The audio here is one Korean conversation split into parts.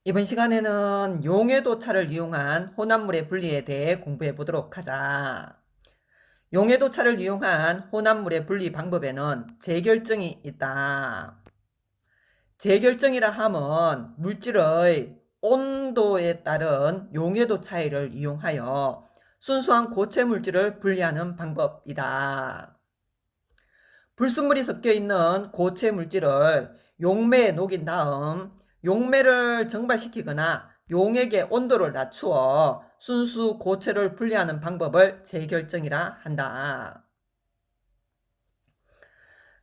이번 시간에는 용해도차를 이용한 혼합물의 분리에 대해 공부해 보도록 하자. 용해도차를 이용한 혼합물의 분리 방법에는 재결정이 있다. 재결정이라 함은 물질의 온도에 따른 용해도 차이를 이용하여 순수한 고체 물질을 분리하는 방법이다. 불순물이 섞여 있는 고체 물질을 용매에 녹인 다음 용매를 증발시키거나 용액의 온도를 낮추어 순수 고체를 분리하는 방법을 재결정이라 한다.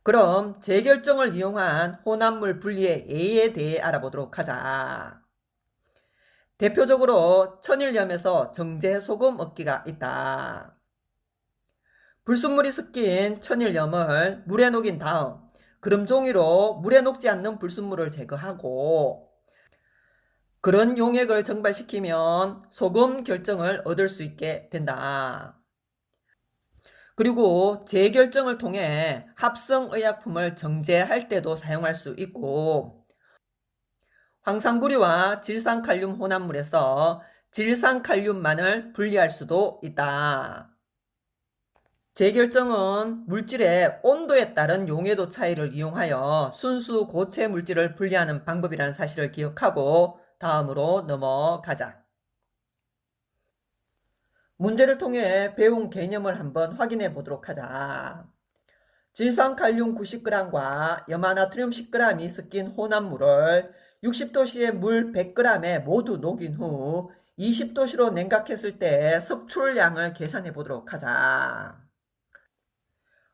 그럼 재결정을 이용한 혼합물 분리의 예에 대해 알아보도록 하자. 대표적으로 천일염에서 정제소금 얻기가 있다. 불순물이 섞인 천일염을 물에 녹인 다음 그름종이로 물에 녹지 않는 불순물을 제거하고 그런 용액을 증발시키면 소금 결정을 얻을 수 있게 된다. 그리고 재결정을 통해 합성의약품을 정제할 때도 사용할 수 있고 황산구리와 질산칼륨 혼합물에서 질산칼륨만을 분리할 수도 있다. 재결정은 물질의 온도에 따른 용해도 차이를 이용하여 순수 고체 물질을 분리하는 방법이라는 사실을 기억하고 다음으로 넘어가자. 문제를 통해 배운 개념을 한번 확인해 보도록 하자. 질산칼륨 90g과 염화나트륨 10g이 섞인 혼합물을 60도씨의 물 100g에 모두 녹인 후 20도씨로 냉각했을 때 석출량을 계산해 보도록 하자.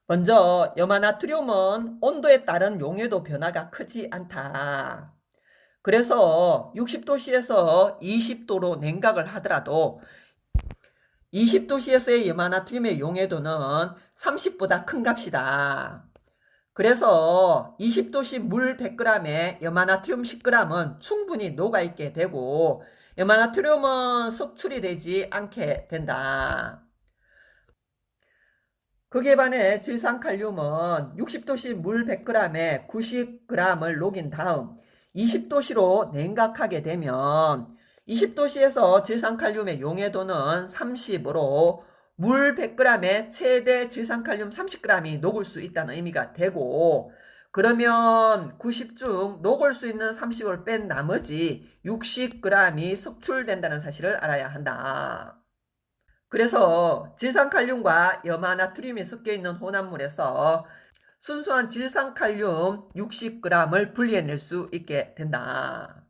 먼저 염화나트륨은 온도에 따른 용해도 변화가 크지 않다. 그래서 60도씨에서 20도로 냉각을 하더라도 20도씨에서의 염화나트륨의 용해도는 30보다 큰 값이다. 그래서 20도씨 물 100g에 염화나트륨 10g은 충분히 녹아있게 되고 염화나트륨은 석출이 되지 않게 된다. 그에 반해 질산칼륨은 60도씨 물 100g에 90g을 녹인 다음 20도씨로 냉각하게 되면 20도씨에서 질산칼륨의 용해도는 30으로 물 100g에 최대 질산칼륨 30g이 녹을 수 있다는 의미가 되고 그러면 90 중 녹을 수 있는 30을 뺀 나머지 60g이 석출된다는 사실을 알아야 한다. 그래서 질산칼륨과 염화나트륨이 섞여 있는 혼합물에서 순수한 질산칼륨 60g을 분리해낼 수 있게 된다.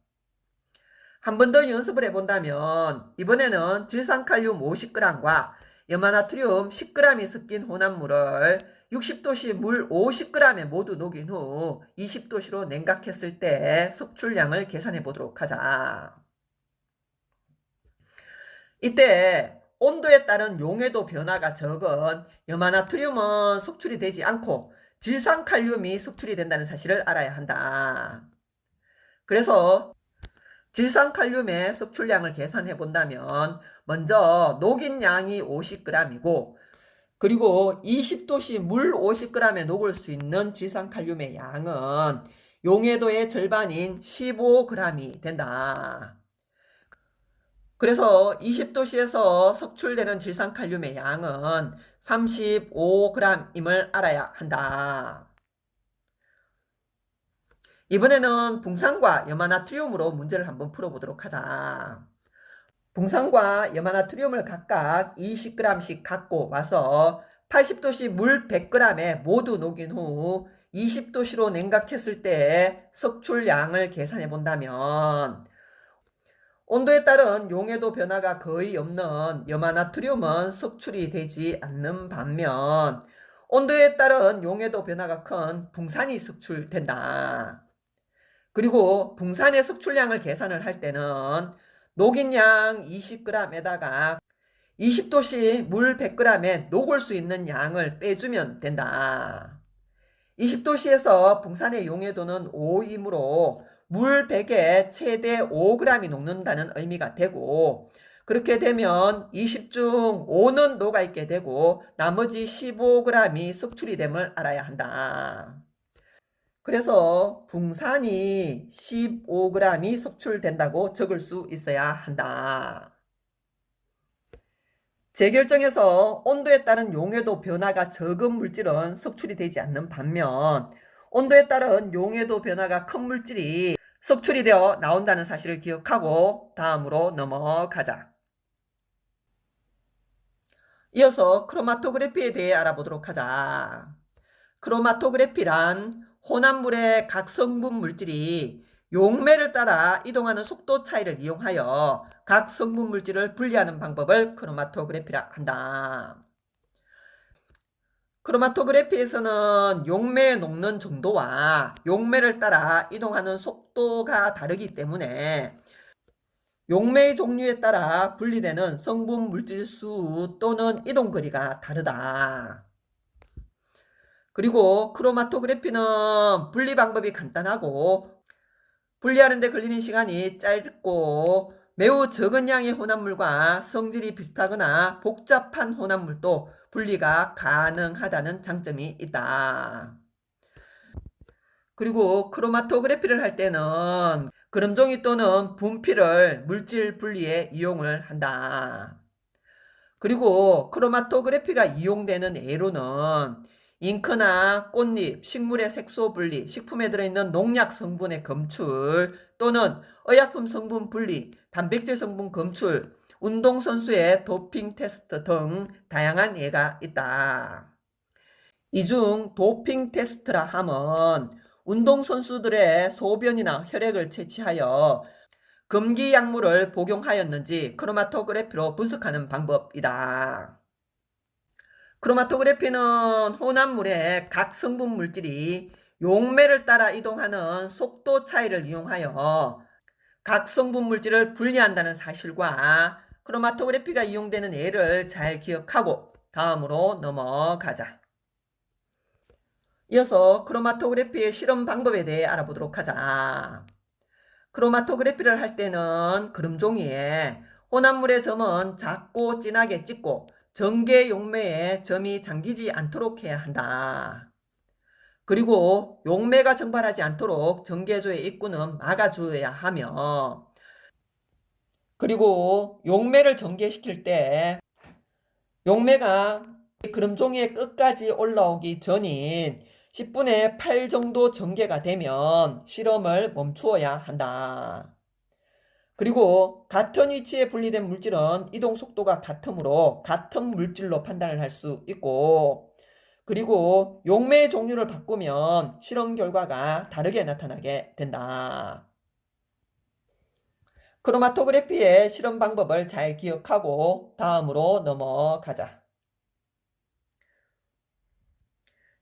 한 번 더 연습을 해본다면 이번에는 질산칼륨 50g과 염화나트륨 10g이 섞인 혼합물을 60도씨 물 50g에 모두 녹인 후 20도씨로 냉각했을 때 석출량을 계산해 보도록 하자. 이때 온도에 따른 용해도 변화가 적은 염화나트륨은 석출이 되지 않고 질산칼륨이 석출이 된다는 사실을 알아야 한다. 그래서 질산칼륨의 석출량을 계산해 본다면 먼저 녹인 양이 50g이고 그리고 20도씨 물 50g에 녹을 수 있는 질산칼륨의 양은 용해도의 절반인 15g이 된다. 그래서 20도씨에서 석출되는 질산칼륨의 양은 35g임을 알아야 한다. 이번에는 붕산과 염화나트륨으로 문제를 한번 풀어보도록 하자. 붕산과 염화나트륨을 각각 20g씩 갖고 와서 80도씨 물 100g에 모두 녹인 후 20도씨로 냉각했을 때 석출량을 계산해 본다면 온도에 따른 용해도 변화가 거의 없는 염화나트륨은 석출이 되지 않는 반면 온도에 따른 용해도 변화가 큰 붕산이 석출된다. 그리고 붕산의 석출량을 계산을 할 때는 녹인 양 20g에다가 20도씨 물 100g에 녹을 수 있는 양을 빼주면 된다. 20도씨에서 붕산의 용해도는 5이므로 물 100에 최대 5g이 녹는다는 의미가 되고 그렇게 되면 20 중 5는 녹아있게 되고 나머지 15g이 석출이 됨을 알아야 한다. 그래서 붕산이 15g이 석출된다고 적을 수 있어야 한다. 재결정에서 온도에 따른 용해도 변화가 적은 물질은 석출이 되지 않는 반면 온도에 따른 용해도 변화가 큰 물질이 석출이 되어 나온다는 사실을 기억하고 다음으로 넘어가자. 이어서 크로마토그래피에 대해 알아보도록 하자. 크로마토그래피란 혼합물의 각 성분 물질이 용매를 따라 이동하는 속도 차이를 이용하여 각 성분 물질을 분리하는 방법을 크로마토그래피라 한다. 크로마토그래피에서는 용매의 녹는 정도와 용매를 따라 이동하는 속도가 다르기 때문에 용매의 종류에 따라 분리되는 성분 물질 수 또는 이동 거리가 다르다. 그리고 크로마토그래피는 분리 방법이 간단하고 분리하는 데 걸리는 시간이 짧고 매우 적은 양의 혼합물과 성질이 비슷하거나 복잡한 혼합물도 분리가 가능하다는 장점이 있다. 그리고 크로마토그래피를 할 때는 그림종이 또는 분필을 물질 분리에 이용을 한다. 그리고 크로마토그래피가 이용되는 예로는 잉크나 꽃잎, 식물의 색소 분리, 식품에 들어있는 농약 성분의 검출 또는 의약품 성분 분리, 단백질 성분 검출, 운동선수의 도핑 테스트 등 다양한 예가 있다. 이 중 도핑 테스트라 함은 운동선수들의 소변이나 혈액을 채취하여 금기 약물을 복용하였는지 크로마토그래피로 분석하는 방법이다. 크로마토그래피는 혼합물의 각 성분 물질이 용매를 따라 이동하는 속도 차이를 이용하여 각 성분 물질을 분리한다는 사실과 크로마토그래피가 이용되는 예를 잘 기억하고 다음으로 넘어가자. 이어서 크로마토그래피의 실험 방법에 대해 알아보도록 하자. 크로마토그래피를 할 때는 그림종이에 혼합물의 점은 작고 진하게 찍고 전개 용매에 점이 잠기지 않도록 해야 한다. 그리고 용매가 증발하지 않도록 전개조의 입구는 막아주어야 하며 그리고 용매를 전개시킬 때 용매가 그림종의 끝까지 올라오기 전인 10분의 8 정도 전개가 되면 실험을 멈추어야 한다. 그리고 같은 위치에 분리된 물질은 이동 속도가 같으므로 같은 물질로 판단을 할 수 있고 그리고 용매의 종류를 바꾸면 실험 결과가 다르게 나타나게 된다. 크로마토그래피의 실험 방법을 잘 기억하고 다음으로 넘어가자.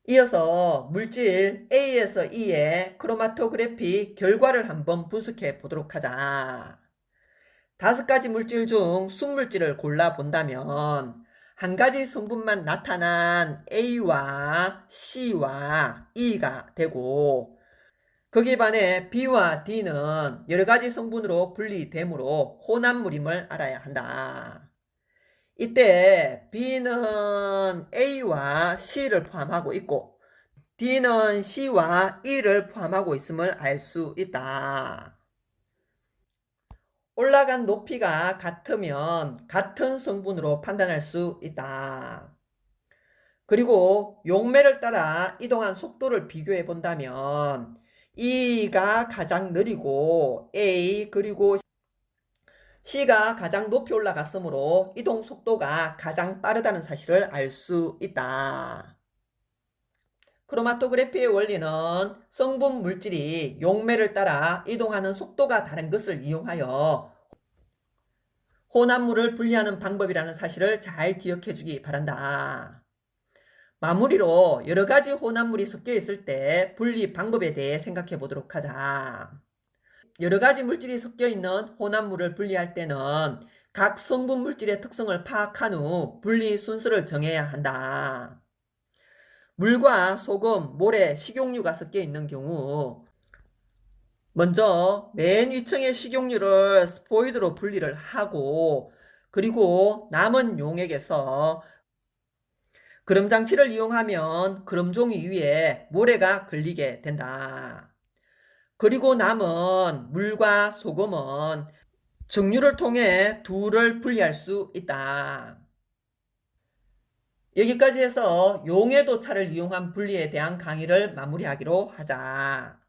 이어서 물질 A에서 E의 크로마토그래피 결과를 한번 분석해 보도록 하자. 5가지 물질 중 순물질을 골라 본다면 한 가지 성분만 나타난 A와 C와 E가 되고 거기에 반해 B와 D는 여러 가지 성분으로 분리되므로 혼합물임을 알아야 한다. 이때 B는 A와 C를 포함하고 있고 D는 C와 E를 포함하고 있음을 알 수 있다. 올라간 높이가 같으면 같은 성분으로 판단할 수 있다. 그리고 용매를 따라 이동한 속도를 비교해 본다면 E가 가장 느리고 A 그리고 C가 가장 높이 올라갔으므로 이동 속도가 가장 빠르다는 사실을 알 수 있다. 크로마토그래피의 원리는 성분 물질이 용매를 따라 이동하는 속도가 다른 것을 이용하여 혼합물을 분리하는 방법이라는 사실을 잘 기억해 주기 바란다. 마무리로 여러 가지 혼합물이 섞여 있을 때 분리 방법에 대해 생각해 보도록 하자. 여러 가지 물질이 섞여 있는 혼합물을 분리할 때는 각 성분 물질의 특성을 파악한 후 분리 순서를 정해야 한다. 물과 소금, 모래, 식용유가 섞여 있는 경우 먼저 맨 위층의 식용유를 스포이드로 분리를 하고 그리고 남은 용액에서 그럼 장치를 이용하면 그럼종이 위에 모래가 걸리게 된다. 그리고 남은 물과 소금은 정류를 통해 둘을 분리할 수 있다. 여기까지 해서 용해도차를 이용한 분리에 대한 강의를 마무리하기로 하자.